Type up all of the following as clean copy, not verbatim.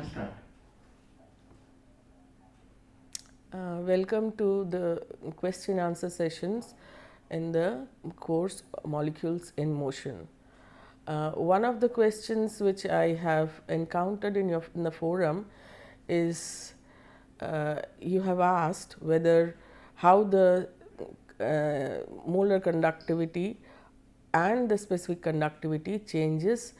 Start. Welcome to the question answer sessions in the course Molecules in Motion. One of the questions which I have encountered in the forum is you have asked whether how the molar conductivity and the specific conductivity changes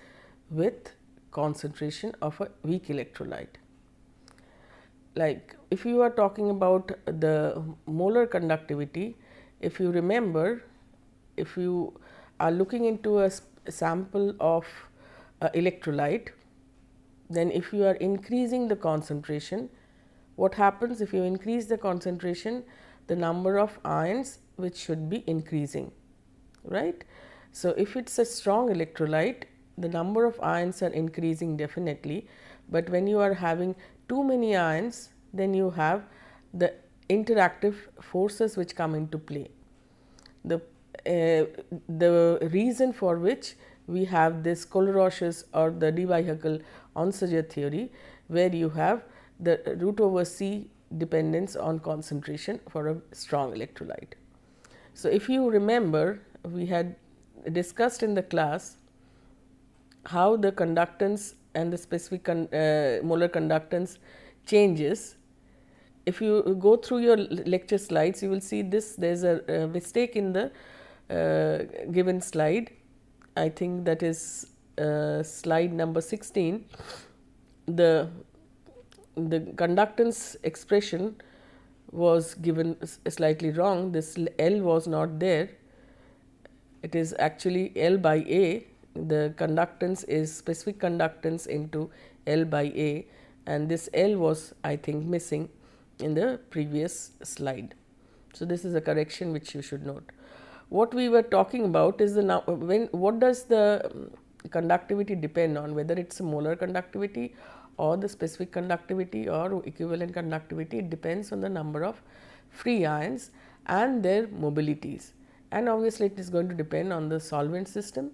with concentration of a weak electrolyte. Like if you are talking about the molar conductivity, if you remember, if you are looking into a sample of electrolyte, then if you are increasing the concentration, what happens if you increase the concentration, the number of ions which should be increasing, right. So, if it is a strong electrolyte, the number of ions are increasing definitely, but when you are having too many ions, then you have the interactive forces which come into play. The reason for which we have this Kohlrausch's or the divehicle Onsager theory, where you have the root over C dependence on concentration for a strong electrolyte. So, if you remember, we had discussed in the class how the conductance and the specific molar conductance changes. If you go through your lecture slides, you will see this, there is a mistake in the given slide. I think that is slide number 16. The conductance expression was given slightly wrong. This L was not there. It is actually L by A. The conductance is specific conductance into L by A, and this L was, I think, missing in the previous slide. So, this is a correction which you should note. What we were talking about is what does the conductivity depend on, whether it is a molar conductivity or the specific conductivity or equivalent conductivity. It depends on the number of free ions and their mobilities, and obviously it is going to depend on the solvent system,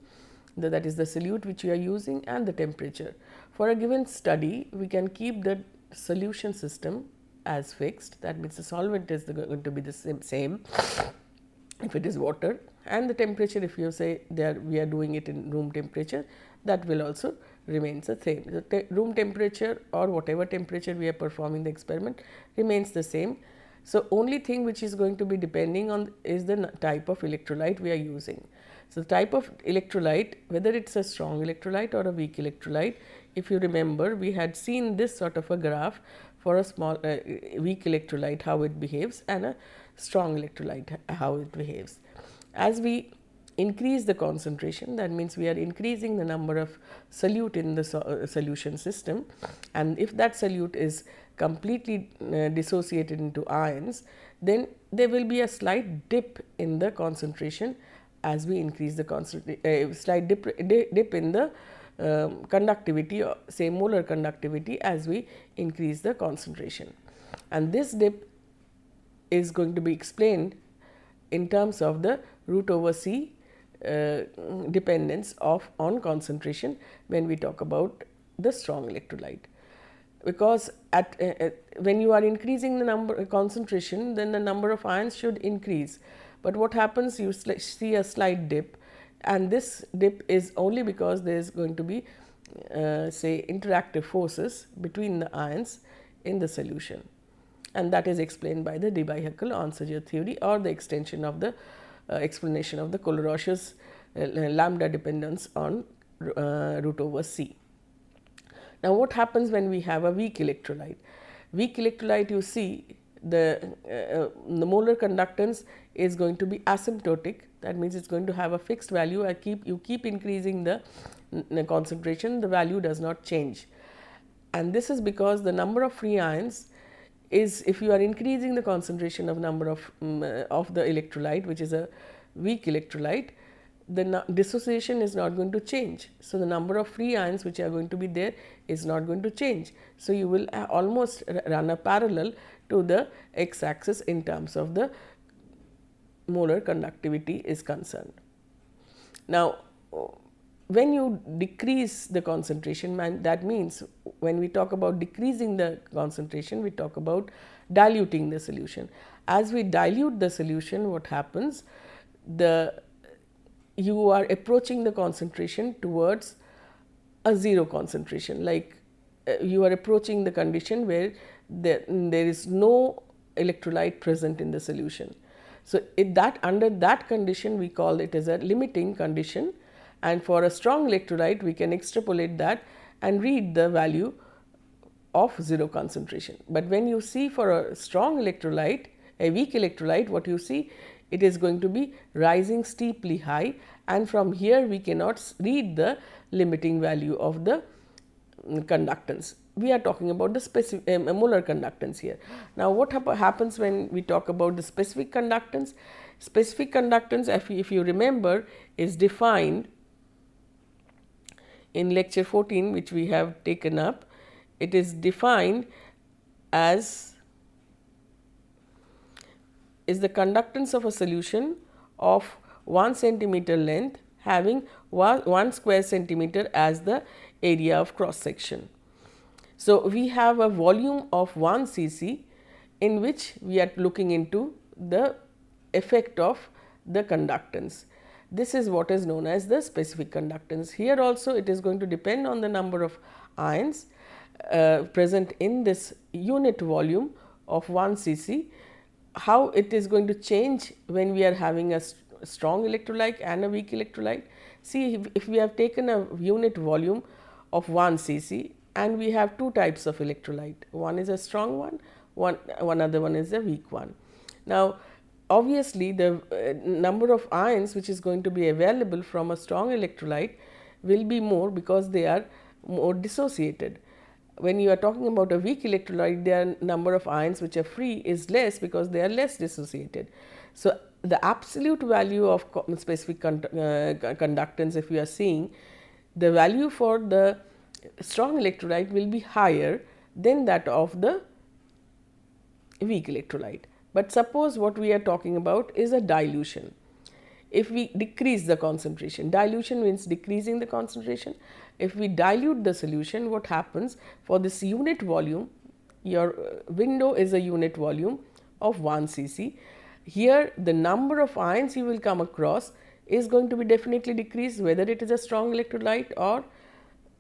that is the solute which we are using, and the temperature. For a given study, we can keep the solution system as fixed, that means the solvent is going to be the same if it is water, and the temperature, if you say we are doing it in room temperature, that will also remains the same. The room temperature or whatever temperature we are performing the experiment remains the same. So, only thing which is going to be depending on is the type of electrolyte we are using. So, the type of electrolyte, whether it is a strong electrolyte or a weak electrolyte, if you remember, we had seen this sort of a graph for a small weak electrolyte, how it behaves, and a strong electrolyte, how it behaves. As we increase the concentration, that means we are increasing the number of solute in the solution system, and if that solute is completely dissociated into ions, then there will be a slight dip in the concentration as we increase the concentration, slight dip in the conductivity, or say molar conductivity, as we increase the concentration. And this dip is going to be explained in terms of the root over C dependence on concentration when we talk about the strong electrolyte. Because when you are increasing the concentration, then the number of ions should increase, but what happens, you see a slight dip, and this dip is only because there is going to be say interactive forces between the ions in the solution, and that is explained by the divehicle Onsager theory, or the extension of the explanation of the Kohlrausch's lambda dependence on root over C. Now, what happens when we have a weak electrolyte? Weak electrolyte, you see the molar conductance is going to be asymptotic, that means it is going to have a fixed value. You keep increasing the concentration, the value does not change, and this is because the number of free ions is, if you are increasing the concentration of number of the electrolyte, which is a weak electrolyte, the dissociation is not going to change. So, the number of free ions which are going to be there is not going to change. So, you will almost run a parallel to the x axis in terms of the molar conductivity is concerned. Now, when you decrease the concentration, that means when we talk about decreasing the concentration, we talk about diluting the solution. As we dilute the solution, what happens? You are approaching the concentration towards a zero concentration, like you are approaching the condition where there is no electrolyte present in the solution. So, under that condition we call it as a limiting condition, and for a strong electrolyte we can extrapolate that and read the value of zero concentration. But when you see for a strong electrolyte, a weak electrolyte, what you see, it is going to be rising steeply high, and from here we cannot read the limiting value of the conductance. We are talking about the specific molar conductance here. Now, what happens when we talk about the specific conductance? Specific conductance, if you remember, is defined in lecture 14, which we have taken up. It is defined as is the conductance of a solution of 1 centimeter length having 1 square centimeter as the area of cross section. So, we have a volume of 1 cc in which we are looking into the effect of the conductance. This is what is known as the specific conductance. Here also it is going to depend on the number of ions present in this unit volume of 1 cc. How it is going to change when we are having a strong electrolyte and a weak electrolyte. See, if we have taken a unit volume of 1 cc and we have two types of electrolyte, one is a strong one other one is a weak one. Now, obviously the number of ions which is going to be available from a strong electrolyte will be more because they are more dissociated. When you are talking about a weak electrolyte, their number of ions which are free is less because they are less dissociated. So, the absolute value of specific conductance, if we are seeing, the value for the strong electrolyte will be higher than that of the weak electrolyte. But suppose what we are talking about is a dilution. If we decrease the concentration, dilution means decreasing the concentration. If we dilute the solution, what happens? For this unit volume, your window is a unit volume of 1 cc. Here the number of ions you will come across is going to be definitely decreased, whether it is a strong electrolyte or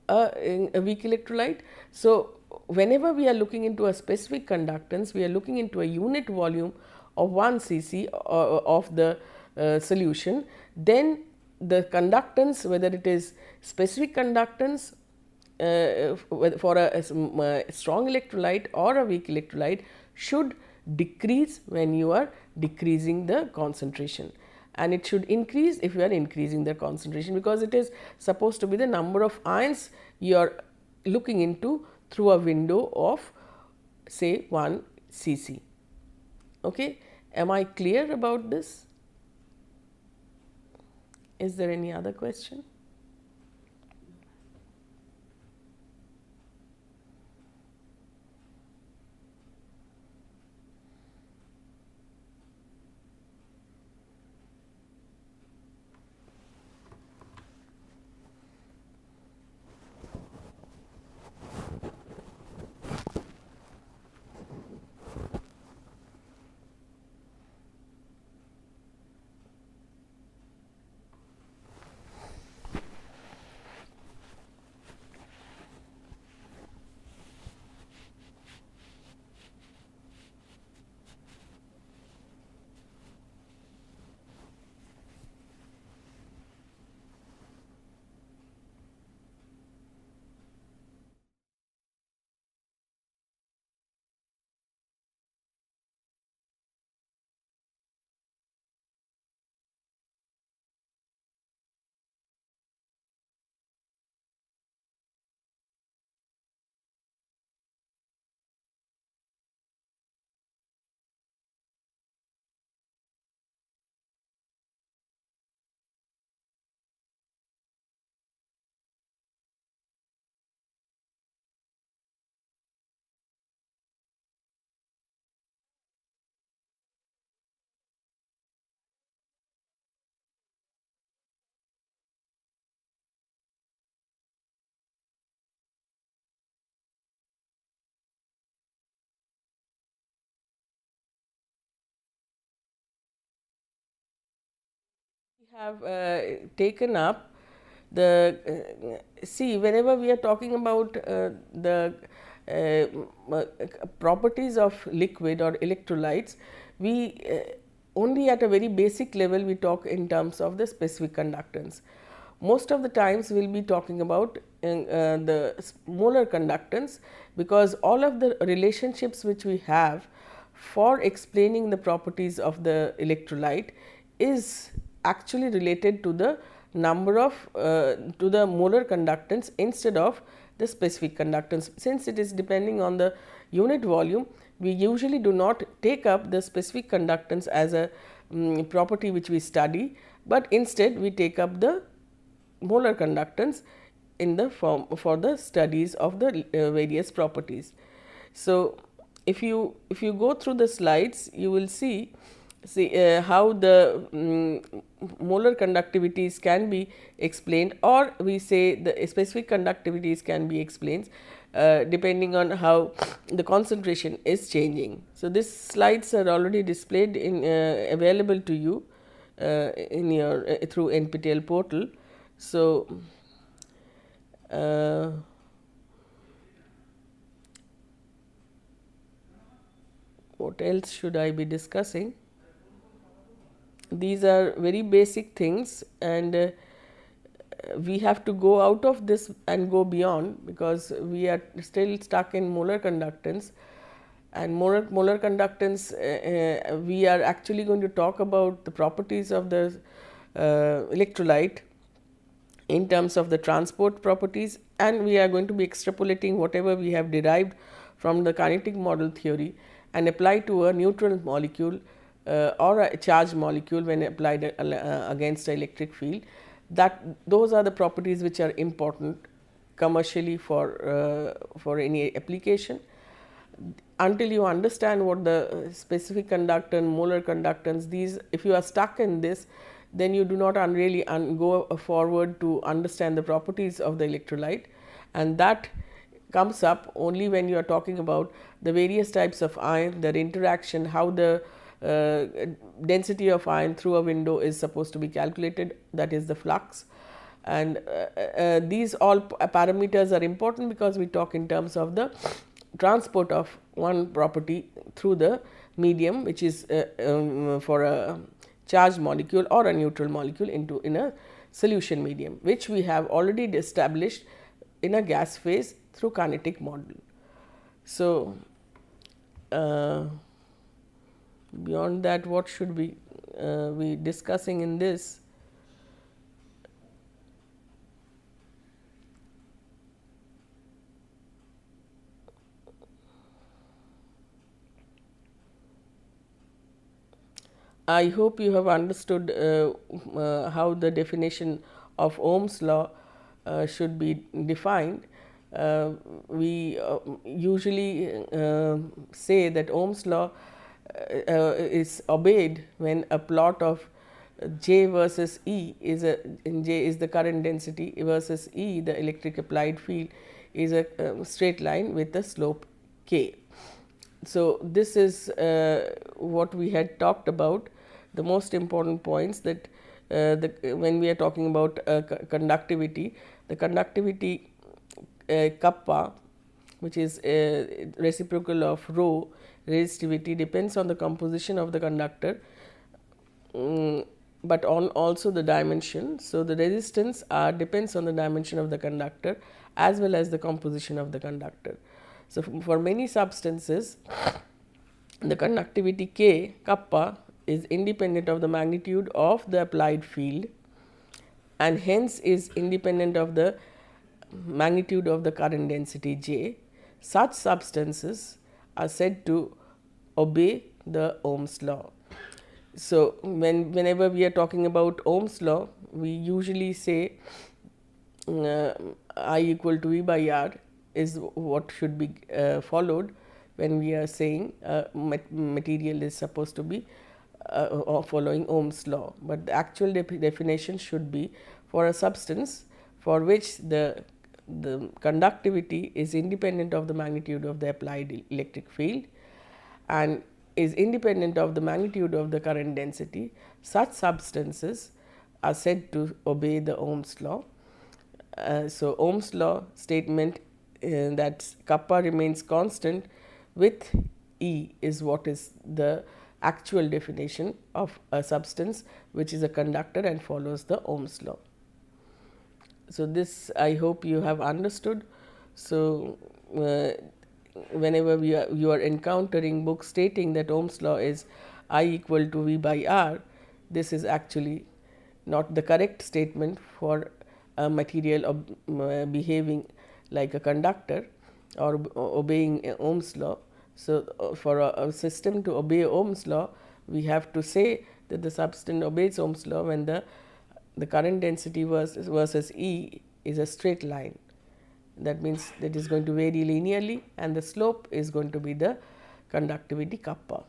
a weak electrolyte. So, whenever we are looking into a specific conductance, we are looking into a unit volume of 1 cc of the solution, then the conductance, whether it is specific conductance for a strong electrolyte or a weak electrolyte, should decrease when you are decreasing the concentration, and it should increase if you are increasing the concentration, because it is supposed to be the number of ions you are looking into through a window of say 1 cc. Okay. Am I clear about this? Is there any other question? have taken up the see, whenever we are talking about the properties of liquid or electrolytes, we only at a very basic level we talk in terms of the specific conductance. Most of the times we will be talking about the molar conductance, because all of the relationships which we have for explaining the properties of the electrolyte is actually related to the number of to the molar conductance instead of the specific conductance. Since it is depending on the unit volume, we usually do not take up the specific conductance as a property which we study, but instead we take up the molar conductance in the form for the studies of the various properties. So, if you go through the slides, you will see how the molar conductivities can be explained, or we say the specific conductivities can be explained depending on how the concentration is changing. So, these slides are already displayed in available to you in your through NPTEL portal. So, what else should I be discussing? These are very basic things, and we have to go out of this and go beyond, because we are still stuck in molar conductance. And molar conductance, we are actually going to talk about the properties of the electrolyte in terms of the transport properties, and we are going to be extrapolating whatever we have derived from the kinetic model theory and apply to a neutral molecule or a charged molecule when applied against an electric field. That those are the properties which are important commercially for any application. Until you understand what the specific conductance, molar conductance, these, if you are stuck in this, then you do not really go forward to understand the properties of the electrolyte, and that comes up only when you are talking about the various types of ion, their interaction, how the density of ion through a window is supposed to be calculated, that is the flux. And these all parameters are important because we talk in terms of the transport of one property through the medium, which is for a charged molecule or a neutral molecule in a solution medium, which we have already established in a gas phase through kinetic model. So, beyond that, what should we be discussing in this? I hope you have understood how the definition of Ohm's law should be defined. We usually say that Ohm's law is obeyed when a plot of J versus E is J is the current density versus E the electric applied field is a straight line with a slope k. So, this is what we had talked about, the most important points, that when we are talking about conductivity, the conductivity kappa, which is reciprocal of rho resistivity, depends on the composition of the conductor, but on also the dimension. So, the resistance R depends on the dimension of the conductor as well as the composition of the conductor. So, for many substances, the conductivity K kappa is independent of the magnitude of the applied field, and hence is independent of the magnitude of the current density J. Such substances are said to obey the Ohm's law. So, whenever we are talking about Ohm's law, we usually say I equal to E by R is what should be followed when we are saying material is supposed to be following Ohm's law, but the actual definition should be for a substance for which the conductivity is independent of the magnitude of the applied electric field and is independent of the magnitude of the current density. Such substances are said to obey the Ohm's law. So Ohm's law statement that kappa remains constant with E is what is the actual definition of a substance which is a conductor and follows the Ohm's law. So this I hope you have understood. So whenever you are encountering books stating that Ohm's law is I equal to V by R, this is actually not the correct statement for a material behaving like a conductor or obeying Ohm's law. So for a system to obey Ohm's law, we have to say that the substance obeys Ohm's law when the current density versus E is a straight line. That means that is going to vary linearly and the slope is going to be the conductivity kappa.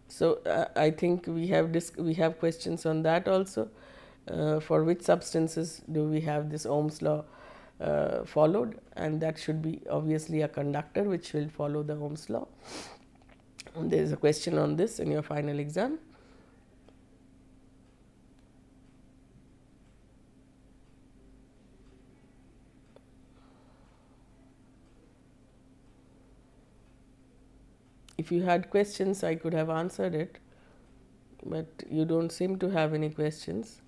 So I think we have questions on that also. For which substances do we have this Ohm's law followed, and that should be obviously a conductor which will follow the Ohm's law. And there is a question on this in your final exam. If you had questions, I could have answered it, but you don't seem to have any questions.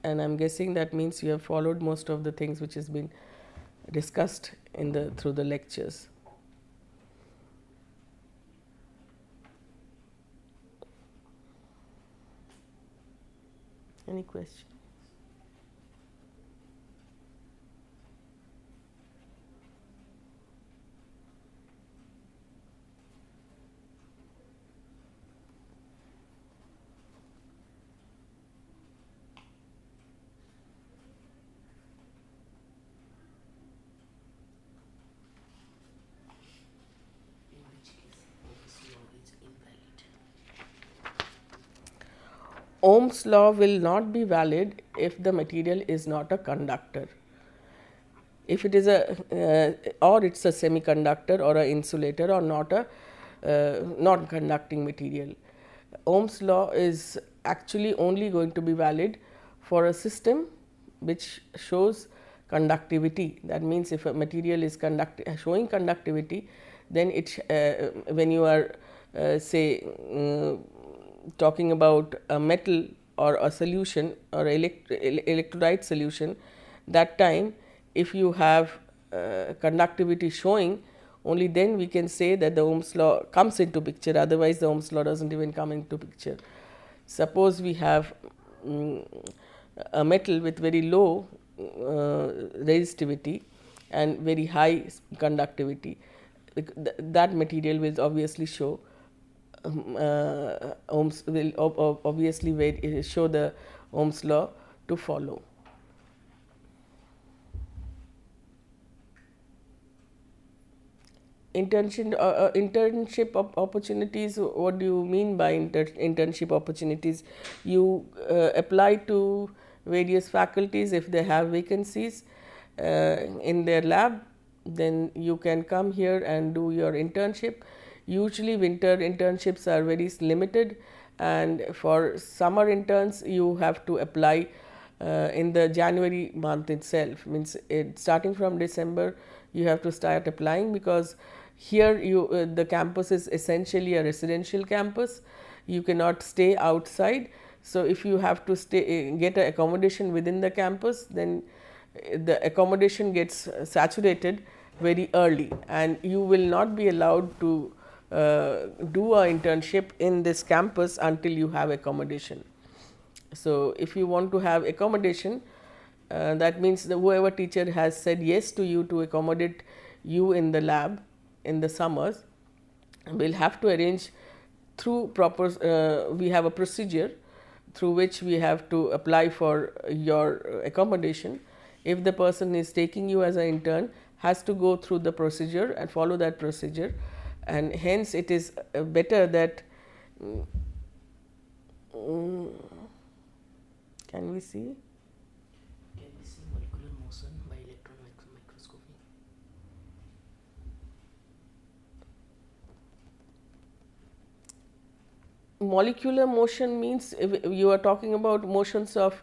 And I'm guessing that means you have followed most of the things which has been discussed through the lectures. Any question? Ohm's law will not be valid if the material is not a conductor. If it is or it's a semiconductor or an insulator or not a non-conducting material. Ohm's law is actually only going to be valid for a system which shows conductivity. That means if a material is showing conductivity, then when you are talking about a metal or a solution or electrolyte solution, that time if you have conductivity showing, only then we can say that the Ohm's law comes into picture, otherwise the Ohm's law does not even come into picture. Suppose we have a metal with very low resistivity and very high conductivity, that material will obviously show Ohm's will obviously show the Ohm's law to follow. Internship opportunities. What do you mean by internship opportunities? You apply to various faculties if they have vacancies in their lab, then you can come here and do your internship. Usually winter internships are very limited, and for summer interns you have to apply in the January month itself. Means starting from December you have to start applying, because here the campus is essentially a residential campus. You cannot stay outside. So if you have to get an accommodation within the campus, then the accommodation gets saturated very early, and you will not be allowed to do an internship in this campus until you have accommodation. So if you want to have accommodation, that means that whoever teacher has said yes to you to accommodate you in the lab in the summers will have to arrange through proper we have a procedure through which we have to apply for your accommodation. If the person is taking you as an intern, has to go through the procedure and follow that procedure, and hence it is better that can we see? Can we see molecular motion by electron microscopy? molecular motion means if you are talking about motions of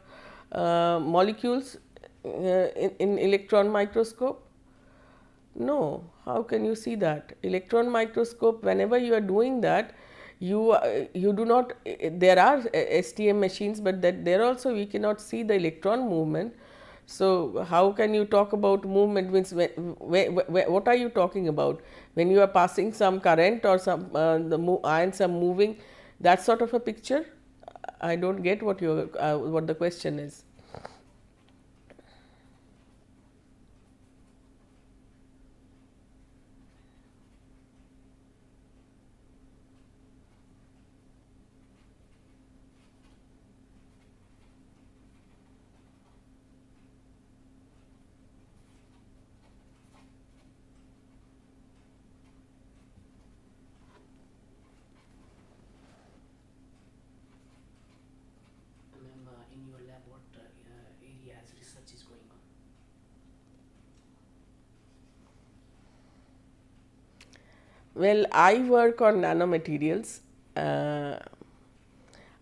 molecules in electron microscope. No, how can you see that? Electron microscope, whenever you are doing that, you do not, there are STM machines, but that there also we cannot see the electron movement. So, how can you talk about movement? Means what are you talking about? When you are passing some current or some the ions are moving, that sort of a picture? I don't get what what the question is. Ma'am, in your lab, what areas research is going on? Well, I work on nanomaterials.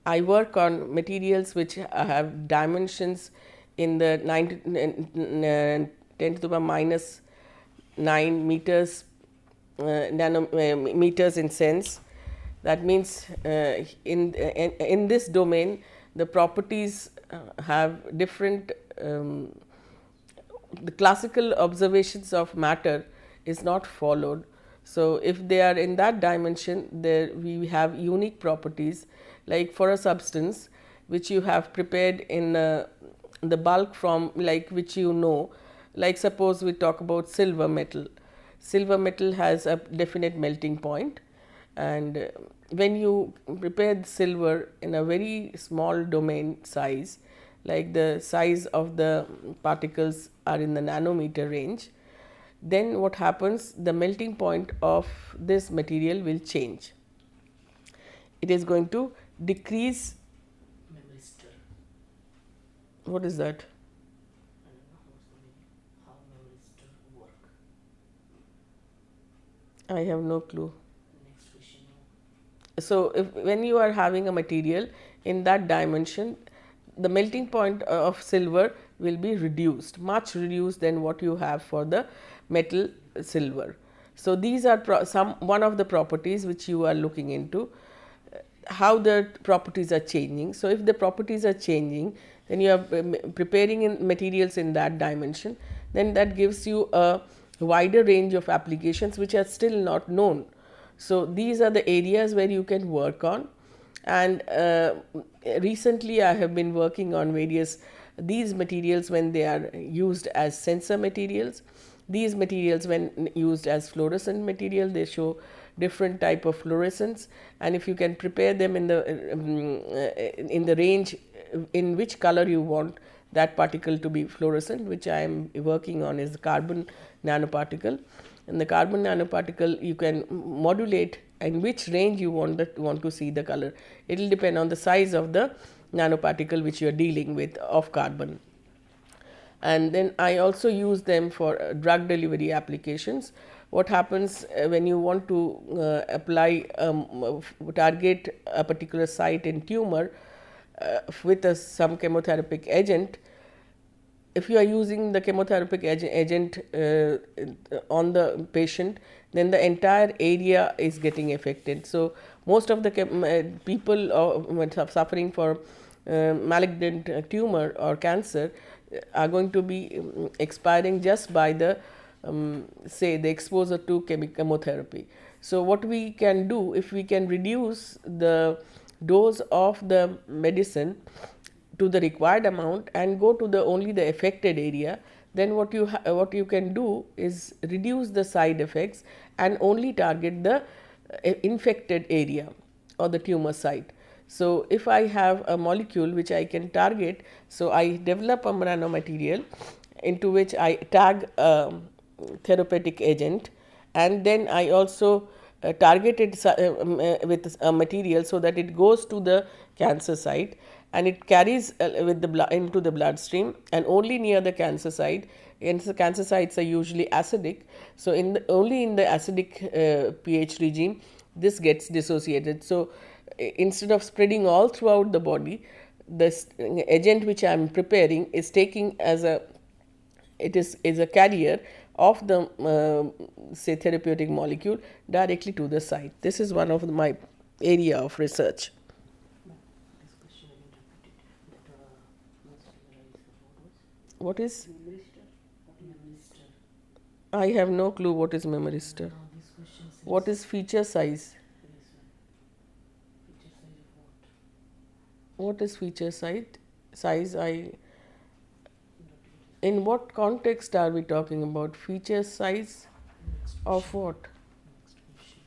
I work on materials which have dimensions in the 10 to the power minus 9 meters, nanometers in sense. That means in this domain, the properties have different. The classical observations of matter is not followed. So, if they are in that dimension, there we have unique properties, like for a substance which you have prepared in the bulk from, like which you know, like suppose we talk about silver metal. Silver metal has a definite melting point, and when you prepare the silver in a very small domain size, like the size of the particles are in the nanometer range, then what happens, the melting point of this material will change. It is going to decrease. Memory stir. What is that? I don't know what's the meaning. How memory stir work. I have no clue. Next question. So, if when you are having a material in that dimension, the melting point of silver will be reduced, much reduced than what you have for the metal silver. So, these are one of the properties which you are looking into, how the properties are changing. So, if the properties are changing, then you are preparing in materials in that dimension, then that gives you a wider range of applications which are still not known. So, these are the areas where you can work on, and recently I have been working on various these materials when they are used as sensor materials. These materials when used as fluorescent material, they show different type of fluorescence, and if you can prepare them in the range in which color you want that particle to be fluorescent, which I am working on is the carbon nanoparticle. In the carbon nanoparticle, you can modulate in which range you want to see the color. It will depend on the size of the nanoparticle which you are dealing with of carbon. And then I also use them for drug delivery applications. What happens when you want to apply target a particular site in tumor with some chemotherapeutic agent, if you are using the chemotherapeutic agent on the patient, then the entire area is getting affected. So, most of the people suffering for malignant tumor or cancer are going to be expiring just by the say the exposure to chemotherapy. So, what we can do, if we can reduce the dose of the medicine to the required amount and go to the only the affected area, then what you can do is reduce the side effects and only target the infected area or the tumor site. So, if I have a molecule which I can target, so I develop a nanomaterial into which I tag a therapeutic agent, and then I also target it with a material so that it goes to the cancer site and it carries with the blood into the bloodstream, and only near the cancer site, and the cancer sites are usually acidic. So, only in the acidic pH regime this gets dissociated. So, instead of spreading all throughout the body, this agent which I am preparing is taking as a is a carrier of the say therapeutic molecule directly to the site. This is one of my area of research. This question I didn't repeat it. That must memorize what was What is? memristor? Memristor. I have no clue what is memristor. Now this question says What is feature size? this one. Feature size of what? What is feature size? Conductivity. In what context are we talking about? Feature size Next of question. what? Next question.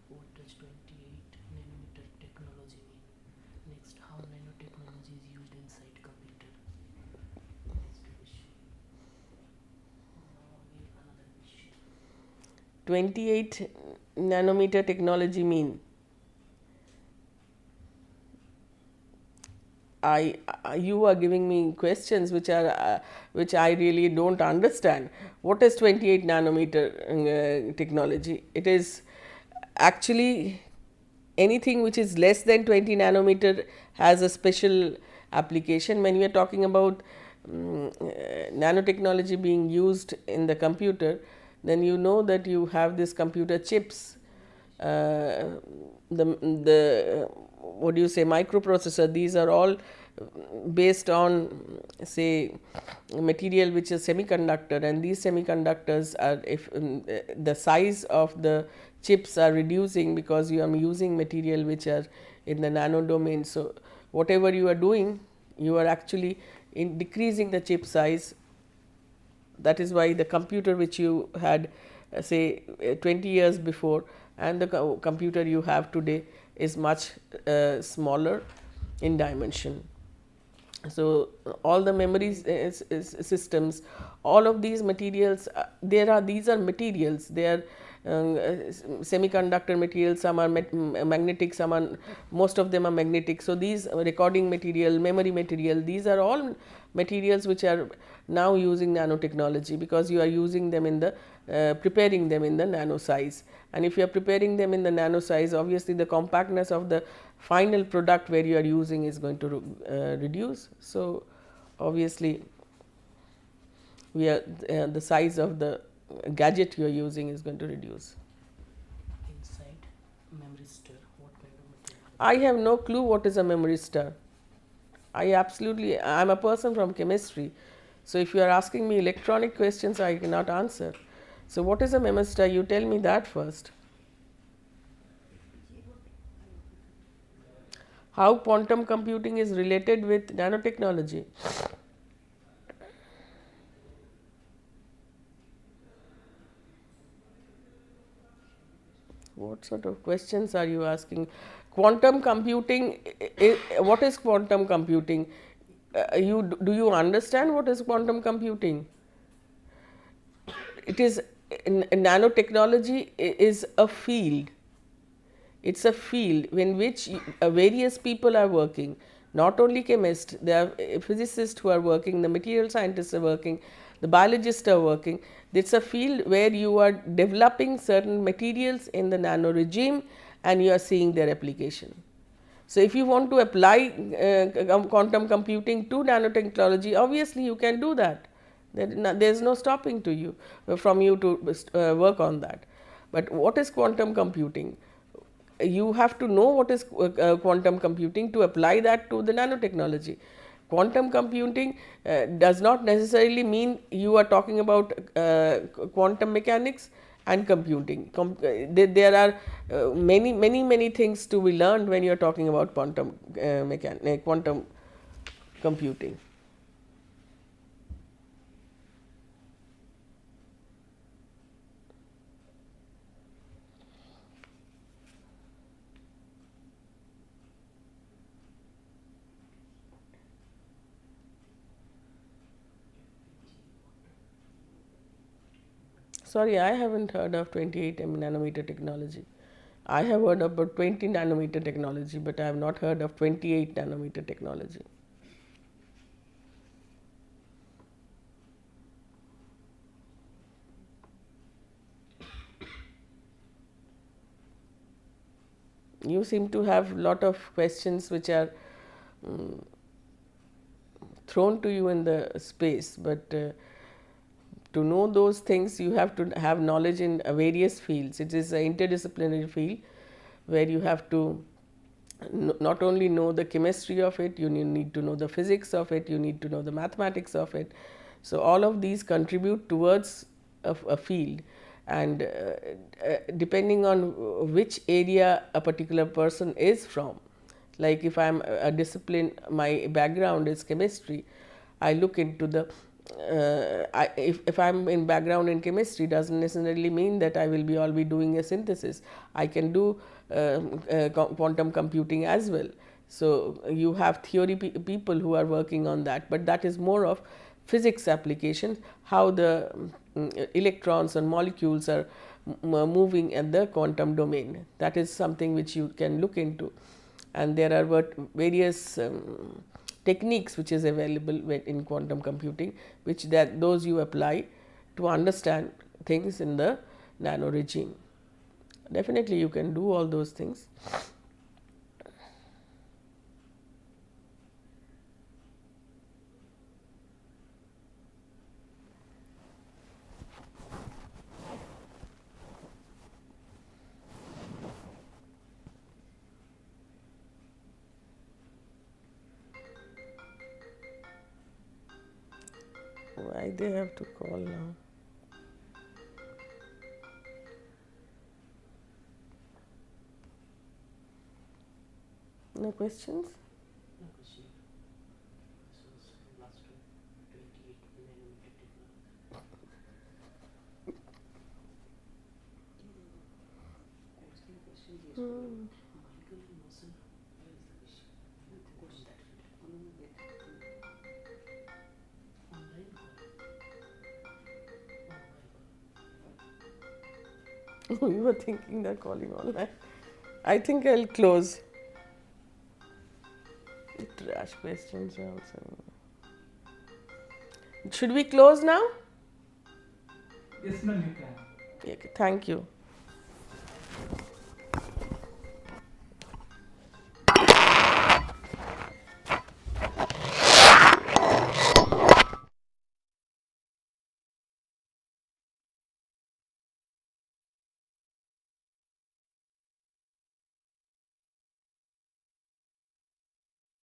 What does 28 nanometer technology mean? Next, how nanotechnology is used inside computer? Next question. Now again another question. 28 nanometer technology mean? You are giving me questions which which I really don't understand. What is 28 nanometer technology? It is actually anything which is less than 20 nanometer has a special application. When we are talking about nanotechnology being used in the computer, then you know that you have this computer chips, the what do you say, microprocessor. These are all based on say material which is semiconductor, and these semiconductors are, if the size of the chips are reducing because you are using material which are in the nano domain. So whatever you are doing, you are actually in decreasing the chip size. That is why the computer which you had say 20 years before and the computer you have today is much smaller in dimension. So all the memories systems, all of these materials, these are materials. They are semiconductor materials. Some are magnetic, some are, most of them are magnetic. So these recording material, memory material, these are all materials which are now using nanotechnology, because you are using them in the preparing them in the nano size. And if you are preparing them in the nano size, obviously the compactness of the final product where you are using is going to reduce. So obviously we are the size of the gadget you are using is going to reduce. Inside memory stir, what kind of material? I have no clue what is a memory star. I am a person from chemistry. So if you are asking me electronic questions, I cannot answer. So what is a memory star? You tell me that first. How quantum computing is related with nanotechnology? What sort of questions are you asking? Quantum computing, what is quantum computing? Do you understand what is quantum computing? It is, nanotechnology is a field. It's a field in which various people are working, not only chemists, there are physicists who are working, the material scientists are working, the biologists are working. It's a field where you are developing certain materials in the nano regime and you are seeing their application. So if you want to apply quantum computing to nanotechnology, obviously you can do that. There is no stopping to you from you to work on that. But what is quantum computing? You have to know what is quantum computing to apply that to the nanotechnology. Quantum computing does not necessarily mean you are talking about quantum mechanics and computing. There are many things to be learned when you are talking about quantum computing. Sorry, I haven't heard of 28 nanometer technology. I have heard about 20 nanometer technology, but I have not heard of 28 nanometer technology. You seem to have lot of questions which are thrown to you in the space, but to know those things you have to have knowledge in various fields. It is an interdisciplinary field where you have to not only know the chemistry of it, you need to know the physics of it, you need to know the mathematics of it. So all of these contribute towards a field, and depending on which area a particular person is from, like if I am a discipline, my background is chemistry, I look into the if I am in background in chemistry, doesn't necessarily mean that I will be doing a synthesis. I can do quantum computing as well. So you have theory people who are working on that, but that is more of physics applications, how the electrons and molecules are moving at the quantum domain. That is something which you can look into, and there are various techniques which is available in quantum computing, which those you apply to understand things in the nano regime. Definitely you can do all those things. Why they have to call now? No questions? No question. This was last one, 28 nanometer technology. Asking questions, yes. Molecular motion, where is the question? What's that field? Online call. Oh my god. You were thinking they're calling online. I think I'll close. Trash questions also. Should we close now? Yes, ma'am, you can. Okay, thank you.